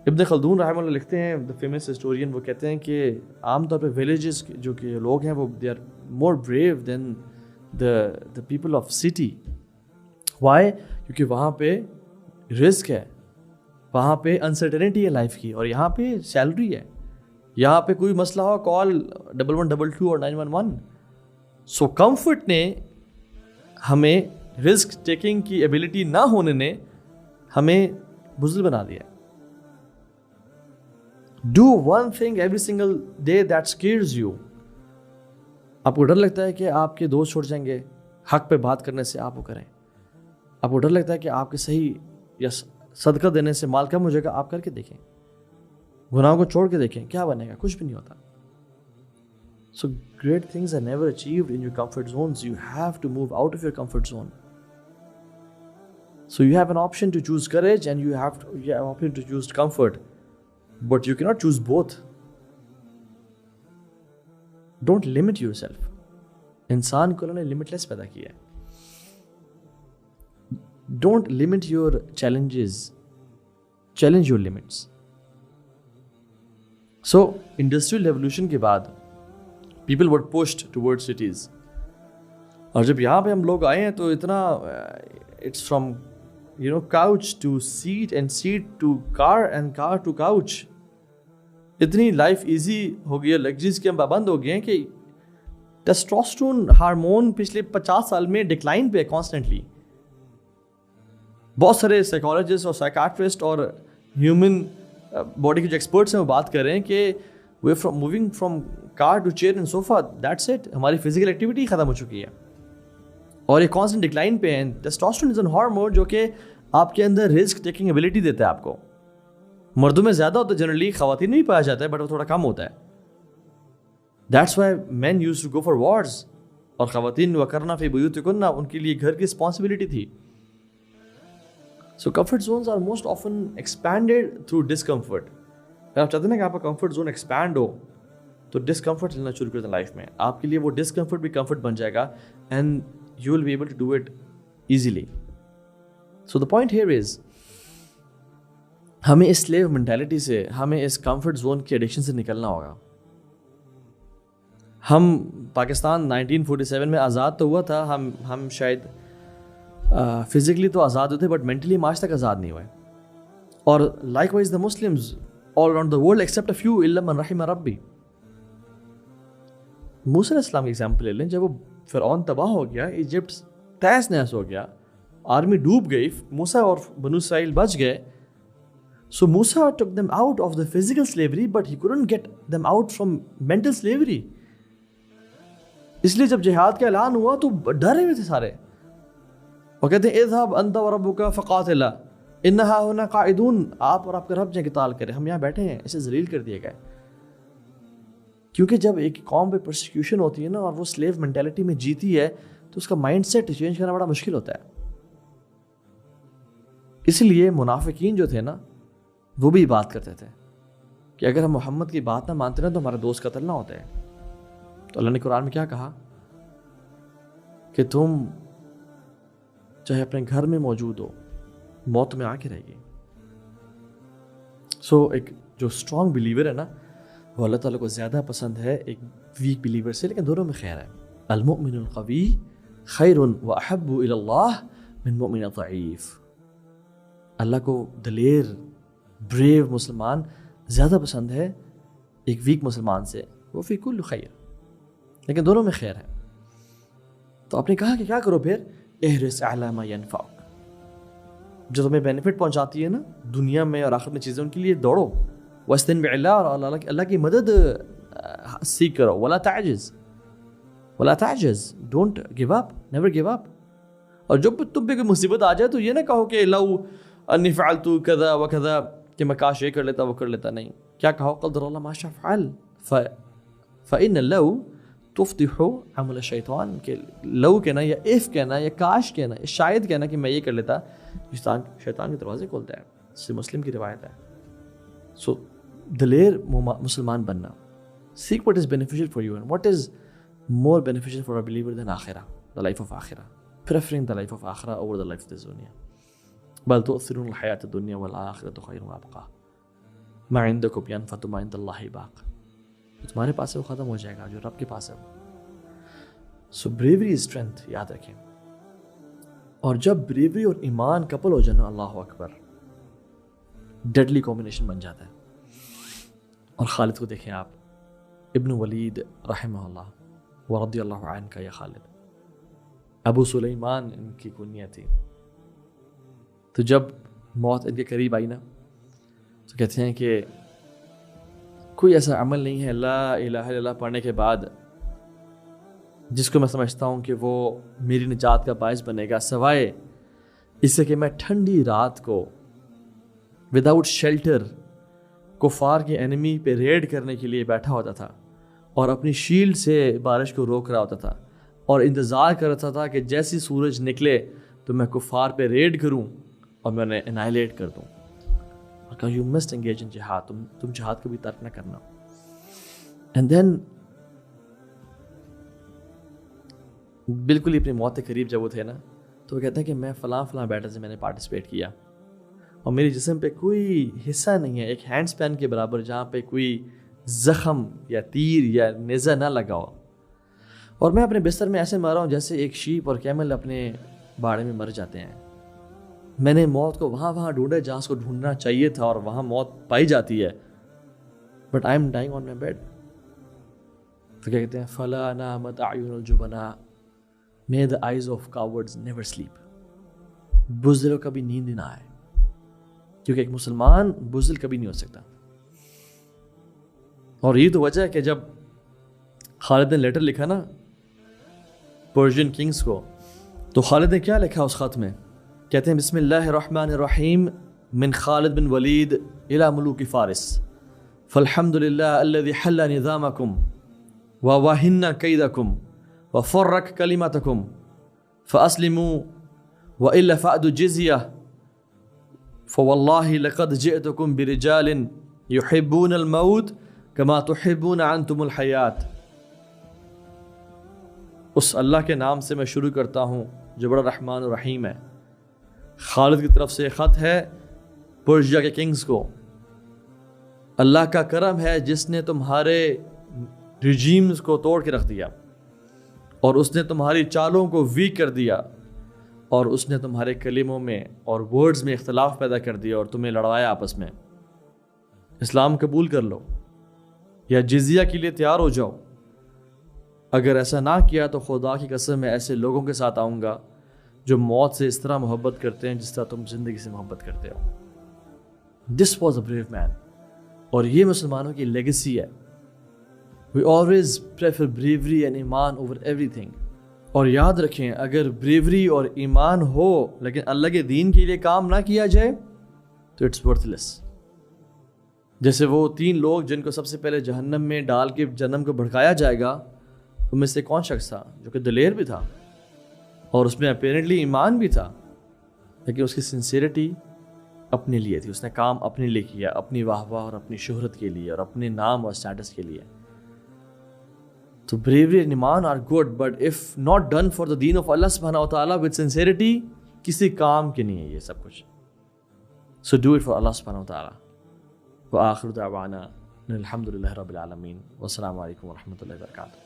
ابن خلدون رحمہ اللہ لکھتے ہیں, دا فیمس ہسٹورین, وہ کہتے ہیں کہ عام طور پہ ولیجز جو کہ لوگ ہیں وہ they are more brave than the people of city. Why? کیونکہ وہاں پہ رسک ہے, وہاں پہ انسرٹنٹی ہے لائف کی, اور یہاں پہ سیلری ہے. یہاں پہ کوئی مسئلہ ہو کال 1122 اور 911. سو کمفرٹ نے ہمیں, رسک ٹیکنگ کی ایبلٹی نہ ہونے نے ہمیں بزدل بنا دیا. Do one thing every single day that scares you. آپ کو ڈر لگتا ہے کہ آپ کے دوست چھوڑ جائیں گے, حق پہ بات کرنے سے آپ وہ کریں. آپ کو ڈر لگتا ہے کہ آپ کے صحیح یا صدقہ دینے سے مال کم ہو جائے گا, آپ کر کے دیکھیں, گناہوں کو چھوڑ کے دیکھیں, کیا بنے گا؟ کچھ بھی نہیں ہوتا. So great things are never achieved in your comfort zones. You have to move out of your comfort zone. So you have an option to choose courage and you have an option to choose comfort. But you cannot choose both. Don't limit yourself. انسان کو انہوں نے limitless پیدا کیا ہے. Don't limit your challenges. Challenge your limits. So, industrial revolution کے بعد people were pushed towards cities. اور جب یہاں پہ ہم لوگ آئے ہیں تو اتنا it's from couch to seat and seat to car and car to couch. اتنی لائف ایزی ہو گئی ہے, لگژریز کے ہم پابند ہو گئے ہیں کہ ٹیسٹوسٹرون ہارمون پچھلے 50 سال میں ڈکلائن پہ ہے کانسٹنٹلی. بہت سارے سائیکالوجسٹ اور سائیکاٹرسٹ اور ہیومن باڈی کے جو ایکسپرٹس ہیں وہ بات کر رہے ہیں کہ we from moving from car to chair and sofa, that's it. ہماری فزیکل ایکٹیویٹی ختم ہو چکی ہے اور یہ کانسٹنٹ ڈکلائن پہ ہے. ٹیسٹوسٹرون از این ہارمون جو کہ آپ کے اندر رسک ٹیکنگ ایبلٹی دیتا ہے آپ کو. مردوں میں زیادہ ہوتا ہے جنرلی, خواتین میں بھی پایا جاتا ہے بٹ وہ تھوڑا کم ہوتا ہے. That's why men used to go for wars, اور خواتین وقرنا فی بیوتکن, ان کے لیے گھر کی رسپانسبلٹی تھی. So comfort zones are most often expanded through discomfort. اگر آپ چاہتے ہیں کہ آپ کا کمفرٹ زون ایکسپینڈ ہو تو ڈسکمفرٹ لینا شروع کر دیں لائف میں. آپ کے لیے وہ ڈسکمفرٹ بھی کمفرٹ بن جائے گا and you will be able to do it easily. So the point here is, ہمیں اس سلیو مینٹیلٹی سے, ہمیں اس کمفرٹ زون کی ایڈکشن سے نکلنا ہوگا. ہم پاکستان 1947 میں آزاد تو ہوا تھا, ہم شاید فزیکلی تو آزاد ہوتے بٹ مینٹلی ہم آج تک آزاد نہیں ہوئے. اور like wise the Muslims all around the world accept a few الا من رحم ربی. موسیٰ علیہ السلام کی ایگزامپل لے لیں, جب وہ فرعون تباہ ہو گیا, ایجپٹ تہس نہس ہو گیا, آرمی ڈوب گئی, موسیٰ اور بنو اسرائیل بچ گئے. So Musa took them out of the physical slavery, but he couldn't get them out from mental slavery. اس لیے جب جہاد کا اعلان ہوا تو ڈرے ہوئے تھے سارے, اور کہتے ہیں اذهب انت وربك فقاتلا انها هنا قاعدون, آپ اور آپ کا رب جائیں قتال کریں, ہم یہاں بیٹھے ہیں. اسے ذلیل کر دیا گیا کیونکہ جب ایک قوم پہ پرسیکیوشن ہوتی ہے نا اور وہ سلیو مینٹیلٹی میں جیتی ہے تو اس کا مائنڈ سیٹ چینج کرنا بڑا مشکل ہوتا ہے. اس لیے منافقین جو تھے نا وہ بھی بات کرتے تھے کہ اگر ہم محمد کی بات نہ مانتے نا تو ہمارا دوست قتل نہ ہوتا ہے. تو اللہ نے قرآن میں کیا کہا کہ تم چاہے اپنے گھر میں موجود ہو, موت میں آ کے رہے گی. سو ایک جو اسٹرانگ بلیور ہے نا وہ اللہ تعالیٰ کو زیادہ پسند ہے ایک ویک بلیور سے, لیکن دونوں میں خیر ہے. المؤمن القوی خیر واحب الی اللہ من مؤمن ضعیف. اللہ کو دلیر بریو مسلمان زیادہ پسند ہے ایک ویک مسلمان سے. وہ فی کل خیر, لیکن دونوں میں خیر ہے. تو آپ نے کہا کہ کیا کرو پھر, احرص علی ما ینفعک, جو تمہیں بینیفٹ پہنچاتی ہے نا دنیا میں اور آخرت میں چیزیں, ان کے لیے دوڑو. واستعن باللہ, اور اللہ کی مدد سیکھ کرو. ولا تعجز, don't give up, never give up. اور جب تم پہ کوئی مصیبت آ جائے تو یہ نہ کہو کہ لو انی فعلت کذا وکذا, کہ میں کاش یہ کر لیتا وہ کر لیتا. نہیں, کیا کہو قدر اللہ ما شاء فعل, فإن لو تفتح عمل الشیطان. کہ لو کہنا یا اف کہنا یا کاش کہنا یا شاید کہنا کہ میں یہ کر لیتا, شیطان کے دروازے کھولتا ہے. اس سے مسلم کی روایت ہے. سو دلیر مسلمان بننا. سیک what is beneficial for you and what is more beneficial for a believer than آخرہ, the life of آخرہ. Preferring the life of آخرہ over the life of this dunya. بل تؤثرون الحیاة الدنیا والآخرة خیر وابقى. ما عندکم ینفد وما عند اللہ باق، جو تمہارے پاس ہے وہ ختم ہو جائے گا، جو رب کے پاس ہے وہ. سو بریوری از اسٹرینتھ، یاد رکھیں. اور جب بریوری اور ایمان کپل ہو جانا، اللہ اکبر، ڈیڈلی کمبینیشن بن جاتا ہے. اور خالد کو دیکھیں آپ، ابن ولید رحمہ اللہ ورضی اللہ عنہ کا یہ خالد، ابو سلیمان ان کی کنیہ تھی. تو جب موت ان کے قریب آئی نا تو کہتے ہیں کہ کوئی ایسا عمل نہیں ہے لا الہ الا اللہ پڑھنے کے بعد جس کو میں سمجھتا ہوں کہ وہ میری نجات کا باعث بنے گا، سوائے اس سے کہ میں ٹھنڈی رات کو وداؤٹ شیلٹر کفار کے انیمی پہ ریڈ کرنے کے لیے بیٹھا ہوتا تھا اور اپنی شیلڈ سے بارش کو روک رہا ہوتا تھا اور انتظار کر رہا تھا کہ جیسی سورج نکلے تو میں کفار پہ ریڈ کروں اور میں انہیں انائلیٹ کر دوں. اور کہا یو مسٹ انگیج ان جہاد، تم جہاد کو بھی ترک نہ کرنا. اینڈ دین بالکل ہی اپنی موت کے قریب جب وہ تھے نا تو وہ کہتے ہیں کہ میں فلاں بیٹل سے میں نے پارٹیسپیٹ کیا اور میری جسم پہ کوئی حصہ نہیں ہے ایک ہینڈ اسپین کے برابر جہاں پہ کوئی زخم یا تیر یا نیزہ نہ لگا ہو، اور میں اپنے بستر میں ایسے مر رہا ہوں جیسے ایک شیپ اور کیمل اپنے باڑے میں مر جاتے ہیں. میں نے موت کو وہاں ڈھونڈا جہاں اس کو ڈھونڈنا چاہیے تھا اور وہاں موت پائی جاتی ہے، but I am dying on my bed. تو کیا کہتے ہیں فلا نامت اعین الجبناء may the eyes of cowards never sleep. بزدلوں کبھی نیند نہ آئے، کیونکہ ایک مسلمان بزدل کبھی نہیں ہو سکتا. اور یہ تو وجہ ہے کہ جب خالد نے لیٹر لکھا نا پرشین کنگز کو، تو خالد نے کیا لکھا اس خط میں؟ کہتے ہیں بسم اللہ الرحمن الرحیم من خالد بن ولید الى ملوک فارس فالحمد للہ الذي حل نظامکم ووہن کیدکم وفرق کلمتکم فاسلموا وإلا فأدوا جزیہ فواللہ لقد جئتکم برجال يحبون الموت كما تحبون انتم الحیات. اس اللہ کے نام سے میں شروع کرتا ہوں جو بڑا رحمان و رحیم ہے. خالد کی طرف سے خط ہے پرشیا کے کنگز کو. اللہ کا کرم ہے جس نے تمہارے رجیمز کو توڑ کے رکھ دیا اور اس نے تمہاری چالوں کو ویک کر دیا اور اس نے تمہارے کلموں میں اور ورڈز میں اختلاف پیدا کر دیا اور تمہیں لڑوایا آپس میں. اسلام قبول کر لو یا جزیہ کے لیے تیار ہو جاؤ. اگر ایسا نہ کیا تو خدا کی قسم میں ایسے لوگوں کے ساتھ آؤں گا جو موت سے اس طرح محبت کرتے ہیں جس طرح تم زندگی سے محبت کرتے ہو. دس واز اے بریو مین. اور یہ مسلمانوں کی لیگیسی ہے. We always prefer bravery and ایمان over everything. اور یاد رکھیں اگر بریوری اور ایمان ہو لیکن اللہ کے دین کے لیے کام نہ کیا جائے تو اٹس worthless. جیسے وہ 3 لوگ جن کو سب سے پہلے جہنم میں ڈال کے جہنم کو بھڑکایا جائے گا، ان میں سے کون شخص تھا جو کہ دلیر بھی تھا اور اس میں اپیرنٹلی ایمان بھی تھا، لیکن اس کی سنسیئرٹی اپنے لیے تھی. اس نے کام اپنے لیے کیا، اپنی واہ واہ اور اپنی شہرت کے لیے اور اپنے نام اور اسٹیٹس کے لیے. تو bravery and ایمان are good, but if not done for the deen of Allah subhanahu wa ta'ala with sincerity, کسی کام کے نہیں ہے یہ سب کچھ. So do it for Allah subhanahu wa ta'ala. وآخر دعوانا الحمد للہ رب العالمین، والسلام علیکم ورحمۃ اللہ وبرکاتہ.